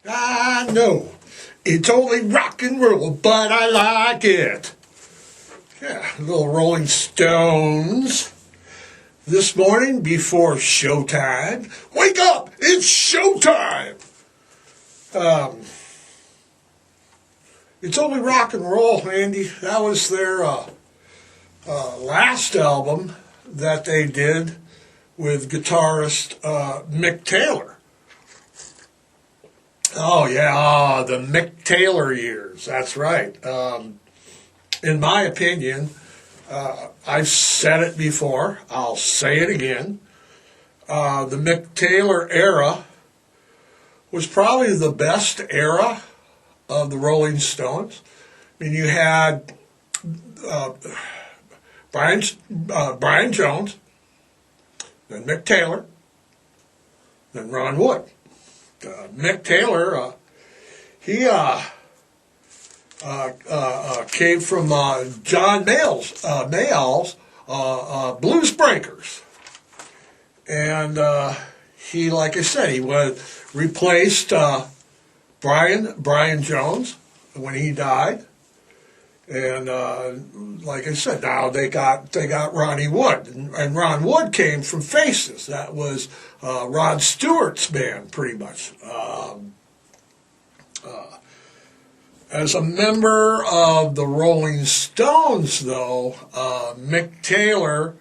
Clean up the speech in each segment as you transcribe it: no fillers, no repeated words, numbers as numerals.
I know it's only rock and roll, but I like it. Yeah, little Rolling Stones. This morning before showtime. Wake up! It's showtime! It's only rock and roll, Andy. That was their last album that they did with guitarist Mick Taylor. Oh, yeah, the Mick Taylor years. That's right. In my opinion, I've said it before. I'll say it again. The Mick Taylor era was probably the best era of the Rolling Stones. I mean, you had Brian Jones, then Mick Taylor, then Ron Wood. Mick Taylor, he came from John Mayall's Blues Breakers. And he, like I said, he replaced Brian Jones when he died. And like I said, now they got Ronnie Wood, and Ron Wood came from Faces. That was Rod Stewart's band, pretty much. As a member of the Rolling Stones, though, Mick Taylor,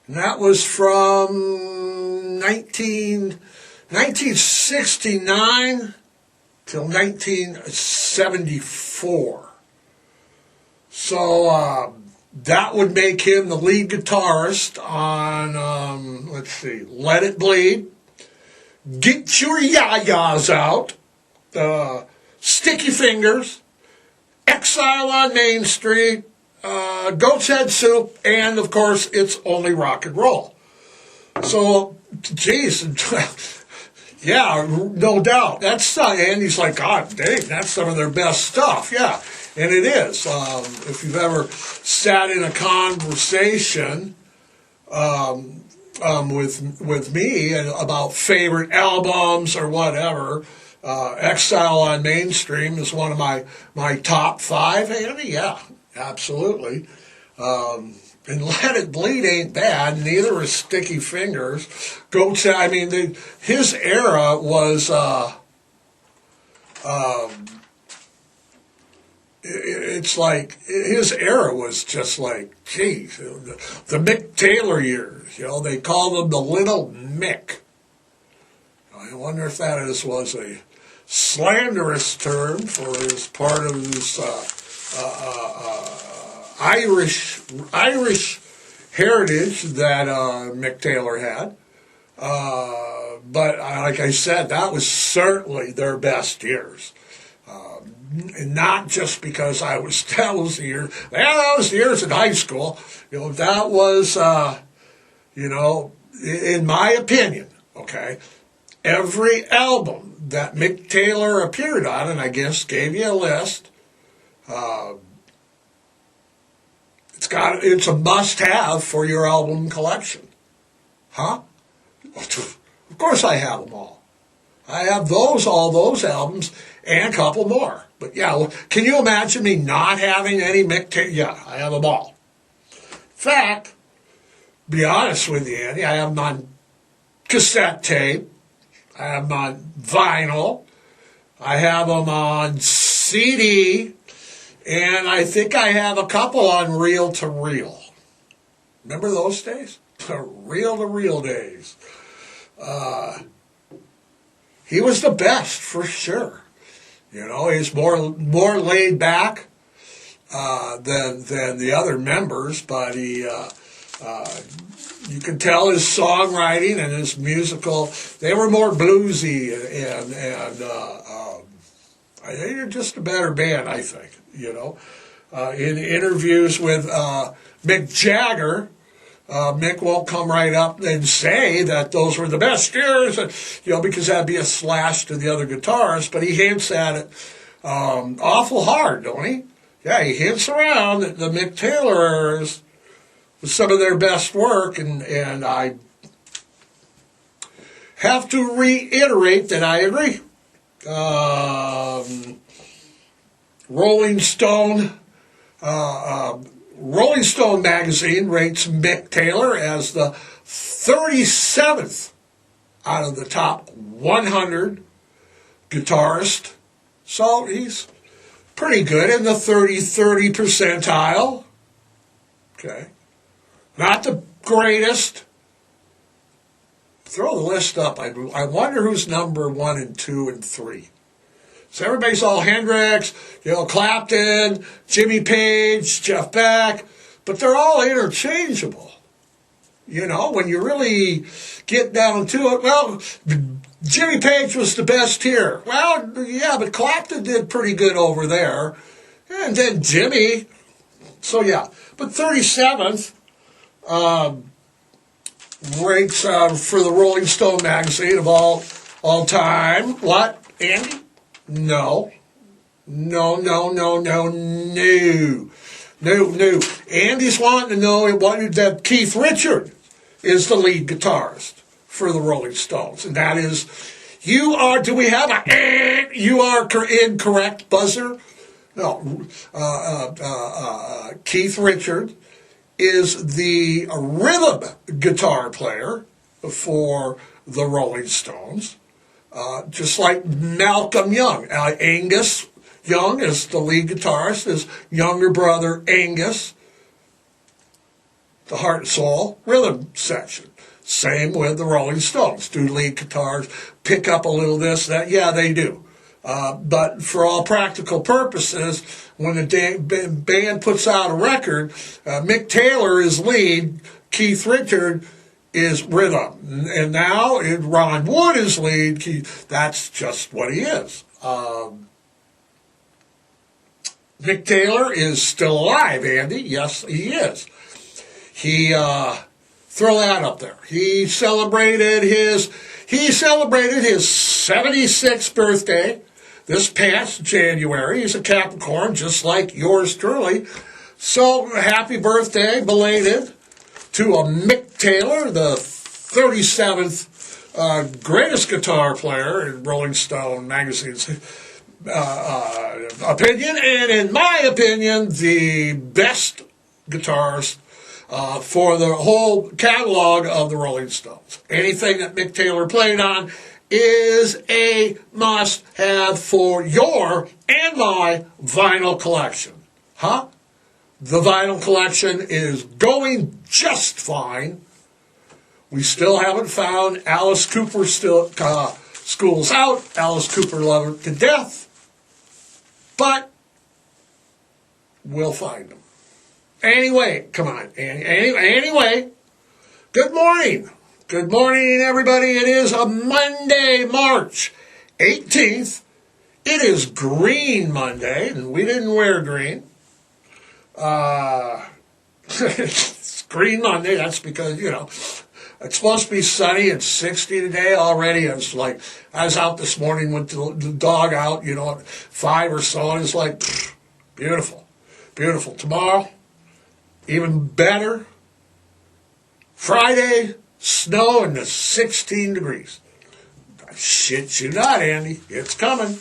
and that was from 1969 till 1974. So that would make him the lead guitarist on, Let It Bleed, Get Your Ya-Ya's Out, Sticky Fingers, Exile on Main Street, Goat's Head Soup, and, of course, It's Only Rock and Roll. So, geez, yeah, no doubt. That's Andy's like, God dang, that's some of their best stuff. Yeah, and it is. If you've ever sat in a conversation with me about favorite albums or whatever, Exile on Mainstream is one of my top 5, Andy. Yeah, absolutely. And Let It Bleed ain't bad. Neither is Sticky Fingers. His era was it's like his era was just like, geez, the Mick Taylor years. They called him the Little Mick. I wonder if that was a slanderous term for his part of his Irish heritage that Mick Taylor had. But like I said, that was certainly their best years. And not just because that was the years in high school. That was, in my opinion, okay, every album that Mick Taylor appeared on, and I guess gave you a list, it's a must-have for your album collection. Huh? Of course I have them all. I have all those albums, and a couple more. But yeah, can you imagine me not having any Mick Taylor? Yeah, I have them all. In fact, be honest with you, Andy, I have them on cassette tape. I have them on vinyl. I have them on CD. And I think I have a couple on reel-to-reel. Remember those days? The reel-to-reel days. He was the best, for sure. He's more laid back than the other members, but you can tell his songwriting and his musical, they were more bluesy, and they're just a better band, I think. In interviews with Mick Jagger, Mick won't come right up and say that those were the best years, because that'd be a slash to the other guitarists, but he hints at it awful hard, don't he? Yeah, he hints around that the Mick Taylor eras was some of their best work, and I have to reiterate that I agree. Rolling Stone. Rolling Stone magazine rates Mick Taylor as the 37th out of the top 100 guitarists. So he's pretty good in the 30 percentile. Okay. Not the greatest. Throw the list up. I wonder who's number 1 and 2 and 3. So everybody's all Hendrix, Clapton, Jimmy Page, Jeff Beck, but they're all interchangeable. When you really get down to it, well, Jimmy Page was the best here. Well, yeah, but Clapton did pretty good over there. And then Jimmy. So, yeah. But 37th rates for the Rolling Stone magazine of all time. What, Andy? No. Andy's wanting to know that Keith Richard is the lead guitarist for the Rolling Stones. And that is, do we have you are incorrect buzzer? No. Keith Richard is the rhythm guitar player for the Rolling Stones. Just like Malcolm Young. Angus Young is the lead guitarist. His younger brother, Angus, the Heart and Soul rhythm section. Same with the Rolling Stones. Do lead guitars pick up a little this, that? Yeah, they do. But for all practical purposes, when the band puts out a record, Mick Taylor is lead, Keith Richard is rhythm. And now Ron Wood is lead. That's just what he is. Mick Taylor is still alive, Andy. Yes, he is. Throw that up there. He celebrated his 76th birthday this past January. He's a Capricorn, just like yours truly. So happy birthday, belated, to a Mick Taylor, the 37th greatest guitar player in Rolling Stone magazine's opinion, and in my opinion, the best guitarist for the whole catalog of the Rolling Stones. Anything that Mick Taylor played on is a must-have for your and my vinyl collection. Huh? The vinyl collection is going just fine. We still haven't found Alice Cooper. School's out. Alice Cooper loved her to death. But we'll find them. Anyway, come on. Anyway, good morning. Good morning, everybody. It is a Monday, March 18th. It is Green Monday, and we didn't wear green. It's Green Monday. That's because, it's supposed to be sunny and 60 today already. It's like, I was out this morning with the dog out, at 5 or so, and it's like, beautiful. Beautiful. Tomorrow, even better. Friday, snow and 16 degrees. Shit you not, Andy. It's coming.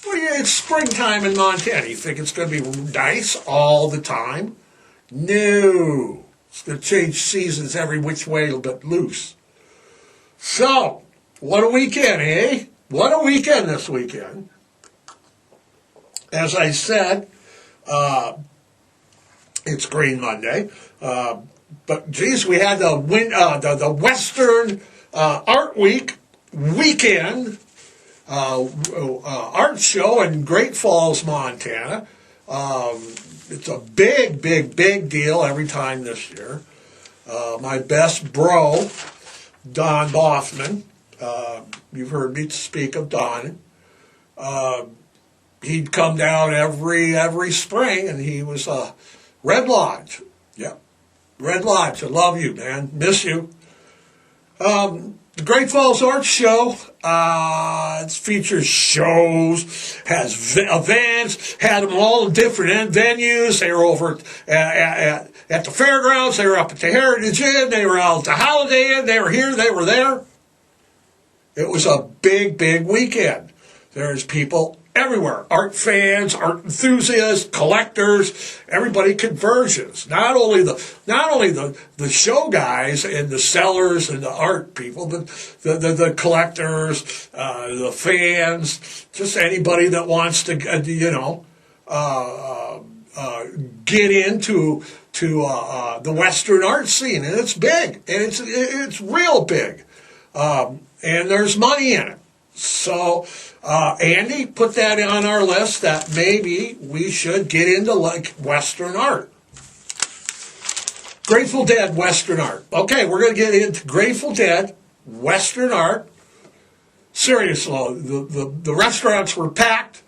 It's springtime in Montana. You think it's going to be nice all the time? No. It's going to change seasons every which way but loose. So, what a weekend, eh? What a weekend this weekend. As I said, it's Green Monday. But, geez, we had the Western Art Week weekend art show in Great Falls, Montana. It's a big deal every time this year. My best bro, Don Boffman, you've heard me speak of Don. He'd come down every spring, and he was Red Lodge. Yep, Red Lodge. I love you, man. Miss you. The Great Falls Art Show, it features shows, has events, had them all in different venues. They were over at the fairgrounds, they were up at the Heritage Inn, they were out at the Holiday Inn, they were here, they were there. It was a big weekend. There's people everywhere. Art fans, art enthusiasts, collectors, everybody converges. Not only the show guys and the sellers and the art people, but the collectors, the fans, just anybody that wants to, get into the Western art scene, and it's big, and it's real big, and there's money in it. So Andy put that on our list that maybe we should get into like Western art. Grateful Dead Western art. Okay, we're going to get into Grateful Dead Western art. Seriously, the restaurants were packed.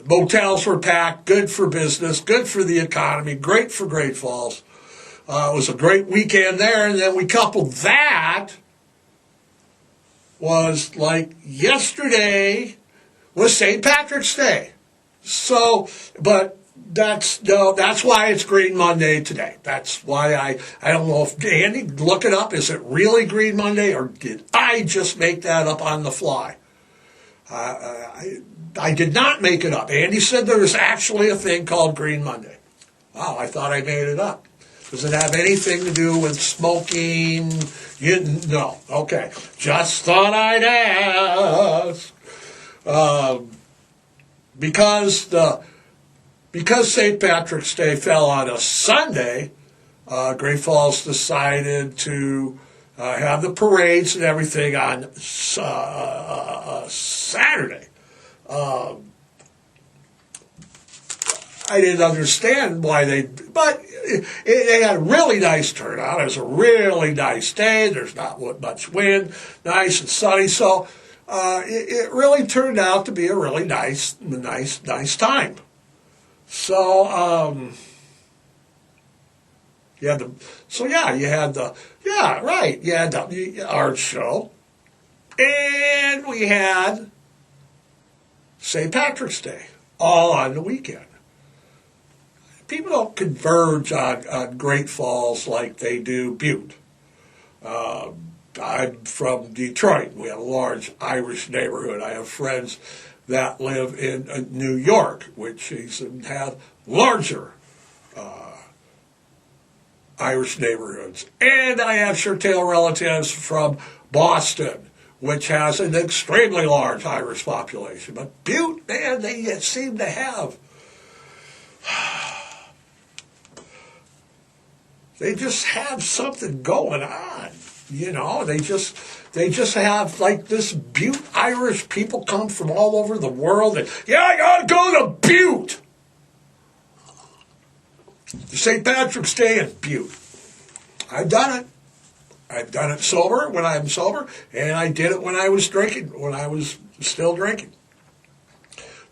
Motels were packed, good for business, good for the economy, great for Great Falls. It was a great weekend there, and then we coupled that was like yesterday was St. Patrick's Day. So, but that's why it's Green Monday today. That's why I don't know if, Andy, look it up. Is it really Green Monday, or did I just make that up on the fly? I did not make it up. Andy said there was actually a thing called Green Monday. Wow, I thought I made it up. Does it have anything to do with smoking? No. Okay. Just thought I'd ask. Because St. Patrick's Day fell on a Sunday, Great Falls decided to have the parades and everything on Saturday. I didn't understand why but they had a really nice turnout. It was a really nice day. There's not much wind, nice and sunny. So it really turned out to be a really nice time. So you had the art show, and we had St. Patrick's Day all on the weekend. People don't converge on Great Falls like they do Butte. I'm from Detroit. We have a large Irish neighborhood. I have friends that live in New York, which have larger Irish neighborhoods. And I have Shirtail relatives from Boston, which has an extremely large Irish population. But Butte, man, they seem to have... They just have something going on, They just have like this Butte Irish. People come from all over the world. And, I gotta go to Butte. St. Patrick's Day in Butte. I've done it. I've done it sober when I'm sober, and I did it when I was drinking. When I was still drinking.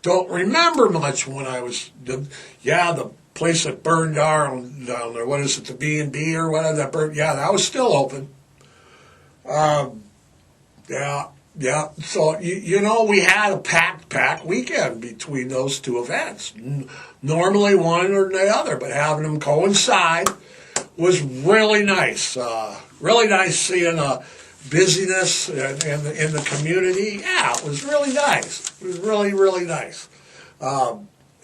Don't remember much when I was. The place that burned down there, what is it, the B&B or whatever that burned, that was still open. So, we had a packed weekend between those two events. Normally one or the other, but having them coincide was really nice. Really nice seeing busyness in the community. Yeah, it was really nice. It was really, really nice.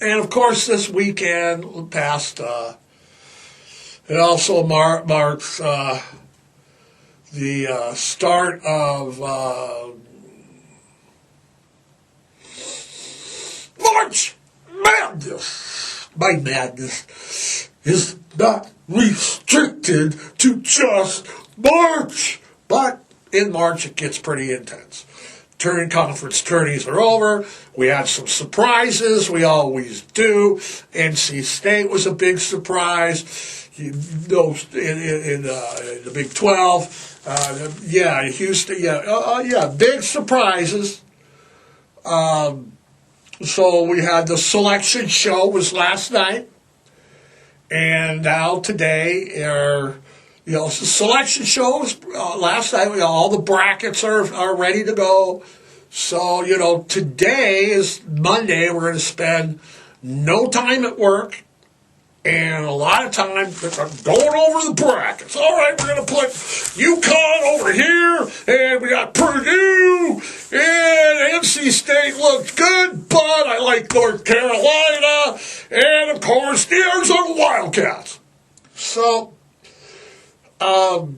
And of course, this weekend past, it also marks the start of March Madness. My madness is not restricted to just March, but in March it gets pretty intense. Conference tourneys are over. We had some surprises. We always do. NC State was a big surprise. In the Big 12. Houston. Big surprises. So we had the selection show was last night. And now today selection shows last night. All the brackets are ready to go. So, today is Monday. We're going to spend no time at work and a lot of time going over the brackets. All right, we're going to put UConn over here, and we got Purdue, and I like North Carolina, and of course the Arizona Wildcats. So, of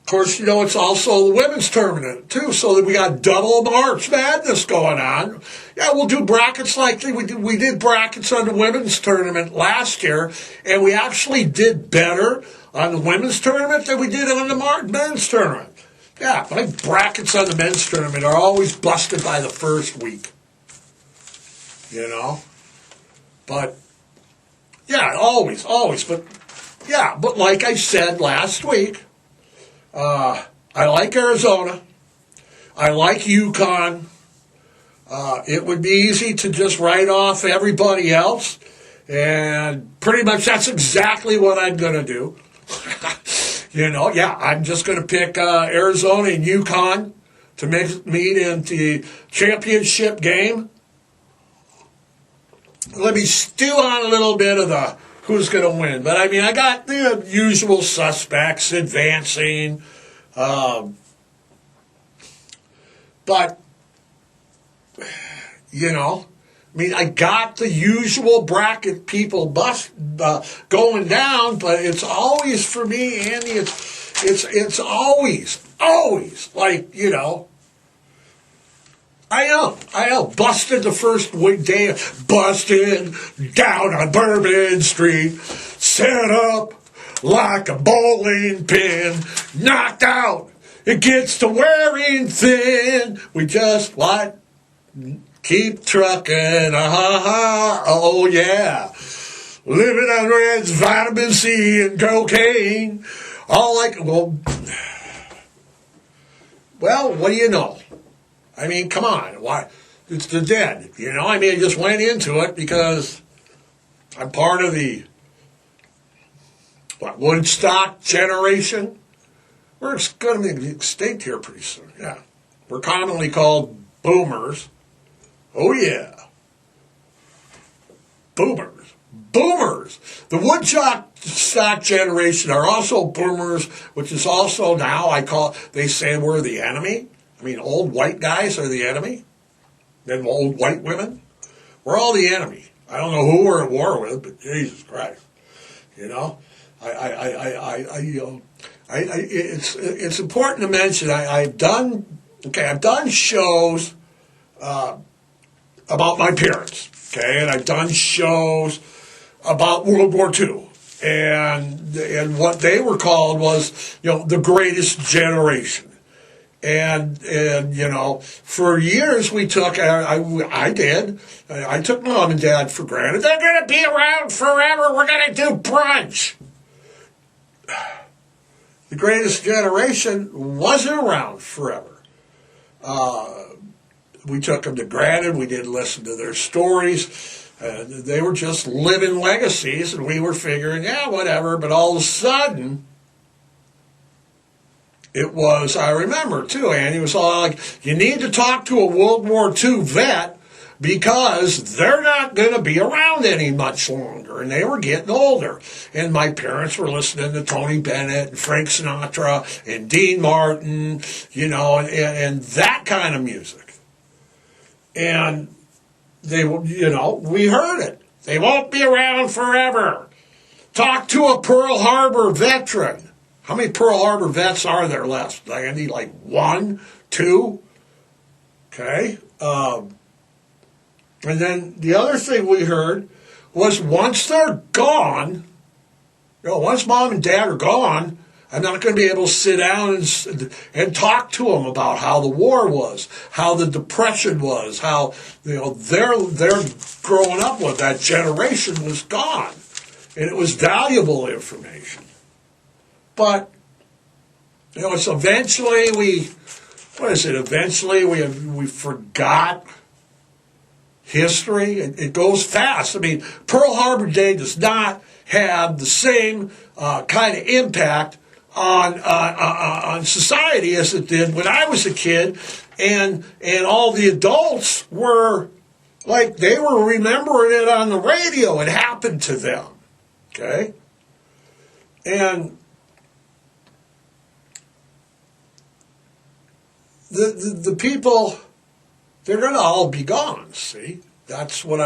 course, it's also the women's tournament, too, so that we got double March Madness going on. Yeah, we'll do brackets like we did brackets on the women's tournament last year, and we actually did better on the women's tournament than we did on the men's tournament. Yeah, my brackets on the men's tournament are always busted by the first week. But, yeah, always. But like I said last week, I like Arizona. I like UConn. It would be easy to just write off everybody else, and pretty much that's exactly what I'm going to do. I'm just going to pick Arizona and UConn to meet in the championship game. Let me stew on a little bit of the who's going to win. But, I got the usual suspects advancing. But, I got the usual bracket people going down, but it's always, for me, Andy, it's always like, I know, busted the first day, busted down on Bourbon Street, set up like a bowling pin, knocked out, it gets to wearing thin, we just, keep trucking, oh yeah, living on Red's vitamin C and cocaine, well, what do you know? Come on, why? It's the dead, I just went into it because I'm part of the, Woodstock Generation? We're going to be extinct here pretty soon, yeah. We're commonly called boomers. Oh, yeah. Boomers. The Woodstock Generation are also boomers, which is also now, they say we're the enemy. Old white guys are the enemy. Then old white women. We're all the enemy. I don't know who we're at war with, but Jesus Christ. It's important to mention, I've done shows about my parents, and I've done shows about World War II, and what they were called was, the greatest generation. And for years we took, I took Mom and Dad for granted. They're going to be around forever. We're going to do brunch. The greatest generation wasn't around forever. We took them to granted. We didn't listen to their stories. They were just living legacies, and we were figuring, whatever. But all of a sudden, it was, I remember too, Andy, it was all like, you need to talk to a World War II vet because they're not going to be around any much longer. And they were getting older. And my parents were listening to Tony Bennett and Frank Sinatra and Dean Martin, and that kind of music. And they, we heard it. They won't be around forever. Talk to a Pearl Harbor veteran. How many Pearl Harbor vets are there left, Andy? Like 1, 2? Okay. And then the other thing we heard was once they're gone, once Mom and Dad are gone, I'm not going to be able to sit down and talk to them about how the war was, how the Depression was, how they're growing up with that generation was gone, and it was valuable information. But it's eventually we forgot history. It goes fast. Pearl Harbor Day does not have the same kind of impact on society as it did when I was a kid, and all the adults were like, they were remembering it on the radio. It happened to them. Okay? And the people, they're going to all be gone, see? That's what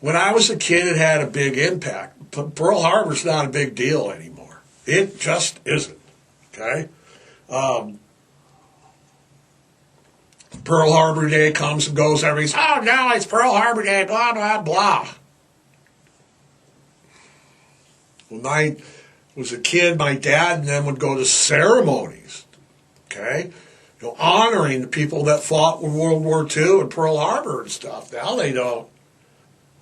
when I was a kid, it had a big impact. Pearl Harbor's not a big deal anymore. It just isn't. Okay? Pearl Harbor Day comes and goes. Everybody's, oh, no, it's Pearl Harbor Day, blah, blah, blah. When I was a kid, my dad and them would go to ceremonies, okay? Honoring the people that fought in World War II and Pearl Harbor and stuff. Now they don't.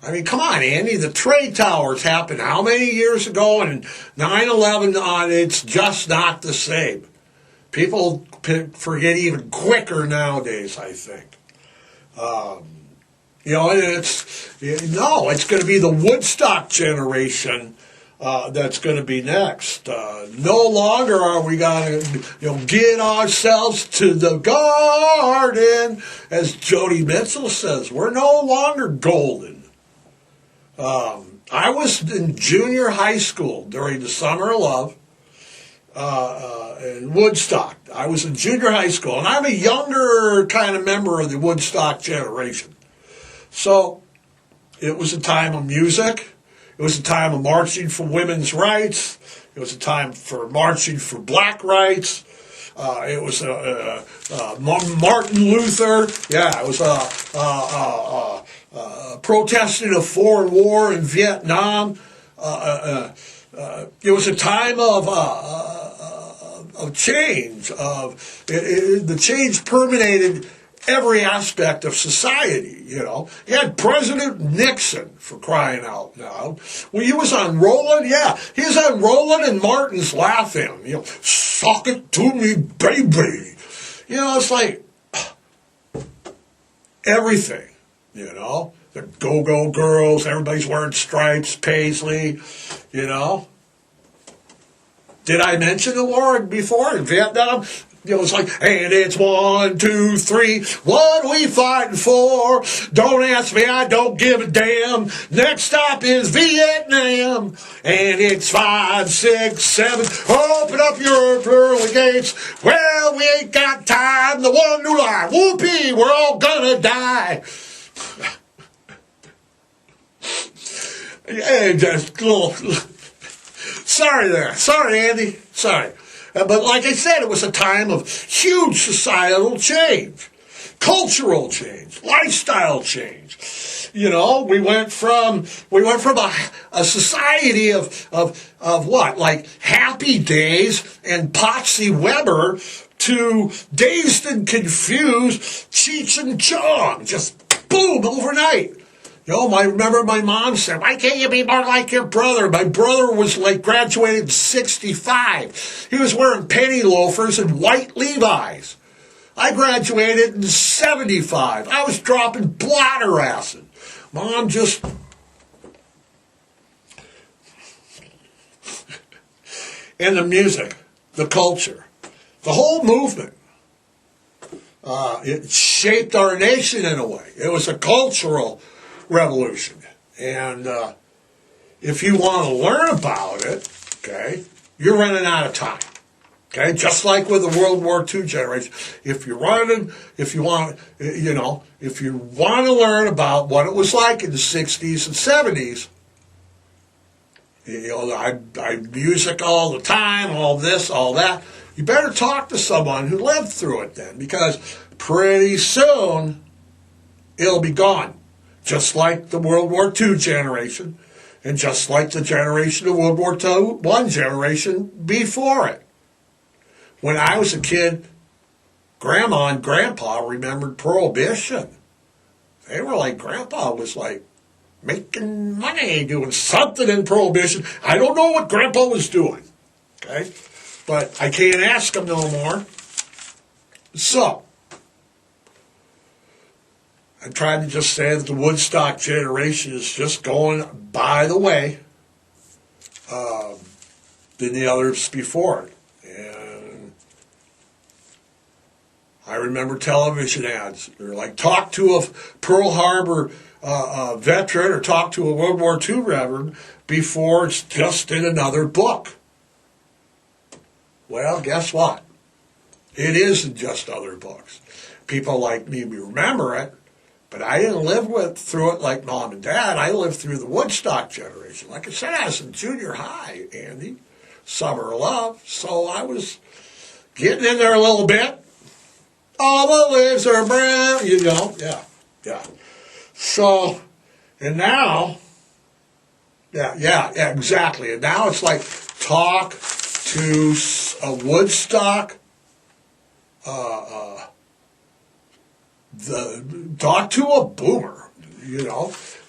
I mean, come on, Andy. The trade towers happened how many years ago? And 9/11, it's just not the same. People forget even quicker nowadays, I think. It's going to be the Woodstock generation that's going to be next. No longer are we going to, get ourselves to the garden, as Joni Mitchell says. We're no longer golden. I was in junior high school during the Summer of Love in Woodstock. I was in junior high school, and I'm a younger kind of member of the Woodstock generation. So it was a time of music. It was a time of marching for women's rights. It was a time for marching for black rights. It was Martin Luther. Yeah, it was protesting a foreign war in Vietnam. It was a time of change. The change permeated every aspect of society, You had President Nixon, for crying out loud. Well, he was on Roland, yeah. He was on Roland and Martin's laughing, suck it to me, baby. It's like everything, The go-go girls, everybody's wearing stripes, paisley, Did I mention the war before in Vietnam? It's like, and it's 1, 2, 3, what are we fighting for? Don't ask me, I don't give a damn. Next stop is Vietnam. And it's 5, 6, 7, open up your pearly gates. Well, we ain't got time, the one new lie. Whoopee, we're all gonna die. Hey, just a little... Sorry there. Sorry, Andy. Sorry. But like I said, it was a time of huge societal change, cultural change, lifestyle change. We went from a society of what, like Happy Days and Patsy Weber to Dazed and Confused, Cheech and Chong, just boom, overnight. I remember my mom said, why can't you be more like your brother? My brother was graduated in 65. He was wearing penny loafers and white Levi's. I graduated in 75. I was dropping blotter acid. Mom just... And the music, the culture, the whole movement. It shaped our nation in a way. It was a cultural revolution. And if you want to learn about it, okay, you're running out of time. Okay, just like with the World War II generation. If you want to learn about what it was like in the 60s and 70s, I music all the time, all this, all that. You better talk to someone who lived through it then, because pretty soon it'll be gone. Just like the World War II generation, and just like the generation of World War I generation before it. When I was a kid, Grandma and Grandpa remembered Prohibition. They were like, Grandpa was like making money, doing something in Prohibition. I don't know what Grandpa was doing, okay? But I can't ask him no more. So, I tried to just say that the Woodstock generation is just going by the way than the others before it. And I remember television ads. They're like, talk to a Pearl Harbor veteran or talk to a World War II veteran before it's just in another book. Well, guess what? It isn't just other books. People like me remember it. But I didn't live through it like Mom and Dad. I lived through the Woodstock generation. Like I said, I was in junior high, Andy. Summer of Love. So I was getting in there a little bit. All the leaves are brown, yeah. So, and now, yeah, exactly. And now it's like talk to a Woodstock, talk to a boomer,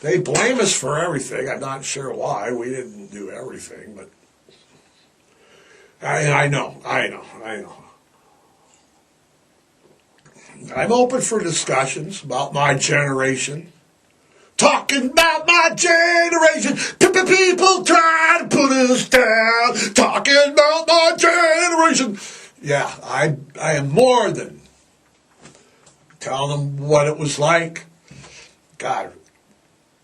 They blame us for everything. I'm not sure why. We didn't do everything, but I know. I'm open for discussions about my generation. Talking about my generation. People try to put us down. Talking about my generation. Yeah, I am more than telling them what it was like. God,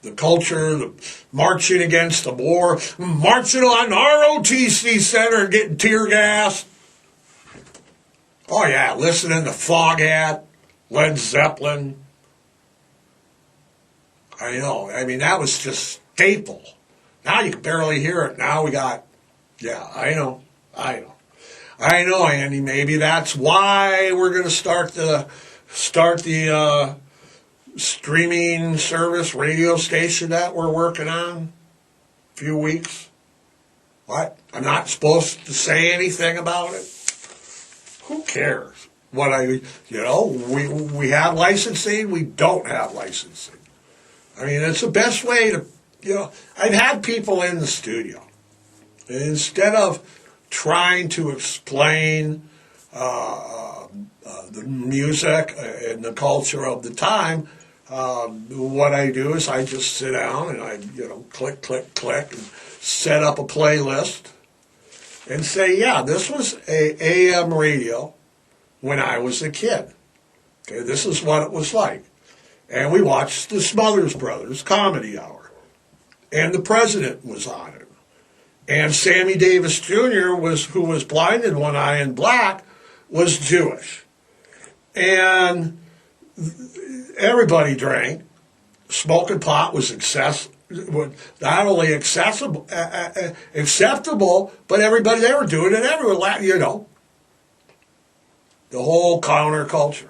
the culture, the marching against the war, marching on ROTC Center, getting tear gassed. Oh yeah, listening to Foghat, Led Zeppelin. I know. I mean, that was just staple. Now you can barely hear it. Now we got, I know, Andy. Maybe that's why we're going to start the streaming service radio station that we're working on. A few weeks. What? I'm not supposed to say anything about it. Who cares? We have licensing, we don't have licensing. I mean, it's the best way to, I've had people in the studio. And instead of trying to explain the music and the culture of the time, what I do is I just sit down and I, click, and set up a playlist. And say, this was a AM radio when I was a kid. Okay, this is what it was like. And we watched the Smothers Brothers Comedy Hour. And the president was on it. And Sammy Davis Jr., who was blind in one eye and black, was Jewish. And everybody drank. Smoking pot was not only acceptable, but everybody, they were doing it everywhere, the whole counterculture.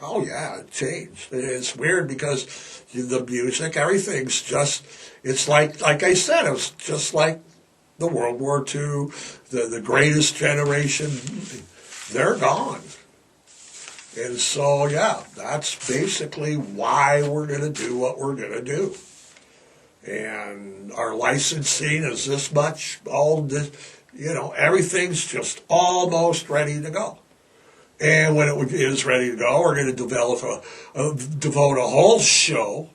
It changed. It's weird because the music, everything's just, it's like I said, it was just like the World War II, the greatest generation, they're gone. And so, that's basically why we're going to do what we're going to do. And our licensing is this much, everything's just almost ready to go. And when it is ready to go, we're going to devote a whole show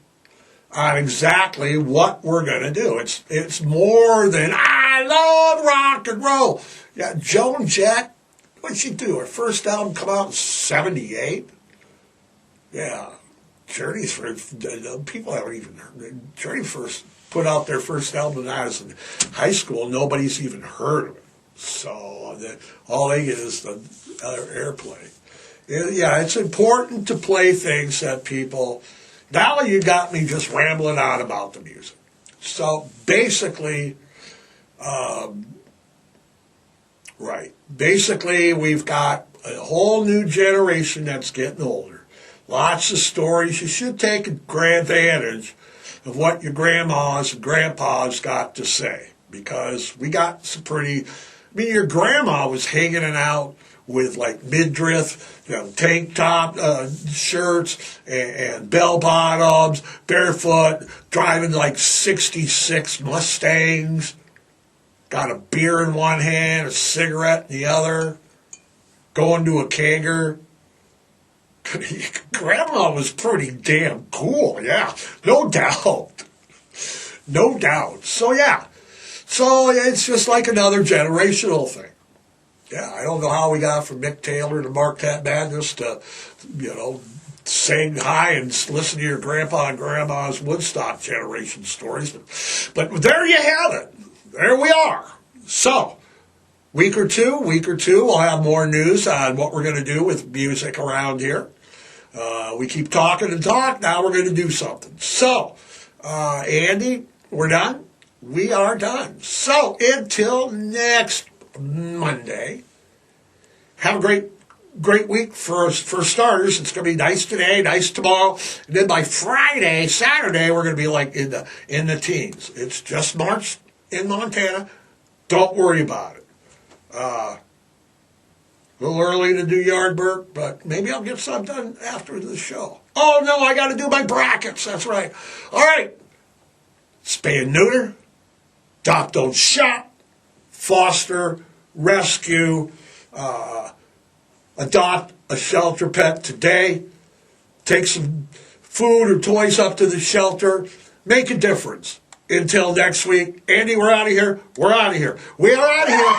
on exactly what we're going to do. It's more than, I love rock and roll. Yeah, Joan Jett. What did she do? Her first album come out in 1978? Yeah. Journey's first, people haven't even heard. Journey first put out their first album when I was in high school. Nobody's even heard of it. So all they get is the airplay. It's important to play things that people... Now you got me just rambling on about the music. So basically... Basically, we've got a whole new generation that's getting older. Lots of stories. You should take advantage of what your grandmas and grandpas got to say. Because we got some pretty... your grandma was hanging out with like midriff, tank top shirts and bell bottoms, barefoot, driving like 66 Mustangs. Got a beer in one hand, a cigarette in the other, going to a kegger. Grandma was pretty damn cool, no doubt. No doubt. So it's just like another generational thing. I don't know how we got from Mick Taylor to Marquette Madness to, sing high and listen to your grandpa and grandma's Woodstock Generation stories. But there you have it. There we are. So, week or two, we'll have more news on what we're going to do with music around here. We keep talking and talk. Now we're going to do something. So, Andy, we're done. We are done. So until next Monday, have a great week for starters. It's going to be nice today, nice tomorrow, and then by Friday, Saturday, we're going to be like in the teens. It's just March in Montana. Don't worry about it. A little early to do yard work, but maybe I'll get some done after the show. Oh no, I got to do my brackets. That's right. All right. Spay and neuter. Adopt, don't shop, foster, rescue, adopt a shelter pet today. Take some food or toys up to the shelter. Make a difference. Until next week, Andy, we're out of here. We're out of here. We are out of here.